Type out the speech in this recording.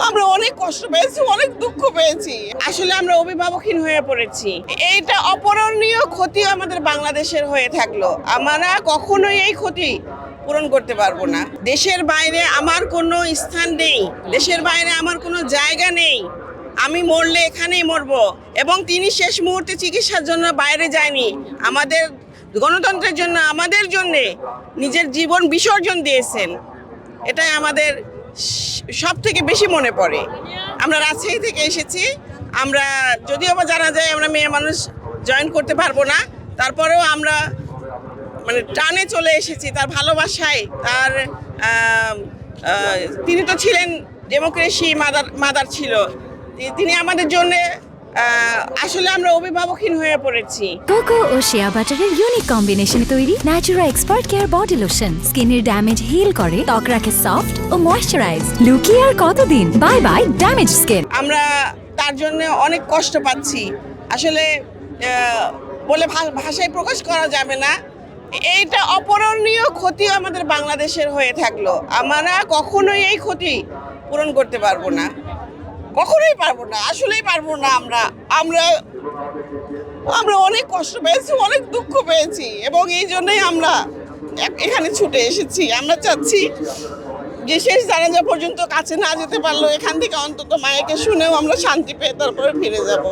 আমরা অনেক কষ্ট পেয়েছি, অনেক দুঃখ পেয়েছি। আসলে আমরা অভিভাবকহীন হয়ে পড়েছি। এইটা অপূরণীয় ক্ষতি আমাদের বাংলাদেশের হয়ে থাকলো। আমরা কখনোই এই ক্ষতি পূরণ করতে পারবো না। দেশের বাইরে আমার কোনো স্থান নেই, দেশের বাইরে আমার কোনো জায়গা নেই। আমি মরলে এখানেই মরবো। এবং তিনি শেষ মুহূর্তে চিকিৎসার জন্য বাইরে যায়নি, আমাদের গণতন্ত্রের জন্য, আমাদের জন্য নিজের জীবন বিসর্জন দিয়েছেন। এটাই আমাদের সব থেকে বেশি মনে পড়ে। আমরা রাজশাহী থেকে এসেছি। আমরা যদিও বা জানা যায় আমরা মেয়ে মানুষ জয়েন করতে পারবো না, তারপরেও আমরা মানে টানে চলে এসেছি তার ভালোবাসায়। তার তিনি তো ছিলেন ডেমোক্রেসি মাদার ছিল। তিনি আমাদের জন্য আসলে আমরা অভিভাবকহীন হয়ে পড়েছি। কোকো ও শিয়া বাটারের ইউনিক কম্বিনেশন তৈরি Natura expert care body lotion স্কিনের ড্যামেজ হিল করে, ত্বক রাখে সফট ও ময়শ্চারাইজ। লুকিয়ে আর কতদিন, বাই বাই ড্যামেজ স্কিন। আমরা তার জন্য অনেক কষ্ট পাচ্ছি। আসলে বলে ভাষায় প্রকাশ করা যাবে না। এইটা অপূরণীয় ক্ষতি আমাদের বাংলাদেশের হয়ে থাকলো। আমরা কখনোই এই ক্ষতি পূরণ করতে পারবো না, কখনোই পারবো না, আসলেই পারবো না। আমরা অনেক কষ্ট পেয়েছি, অনেক দুঃখ পেয়েছি, এবং এই জন্যই আমরা এখানে ছুটে এসেছি। আমরা চাচ্ছি যে শেষ জানাজা পর্যন্ত কাছে না যেতে পারলো, এখান থেকে অন্তত মায়েকে শুনেও আমরা শান্তি পেয়ে তারপরে ফিরে যাব।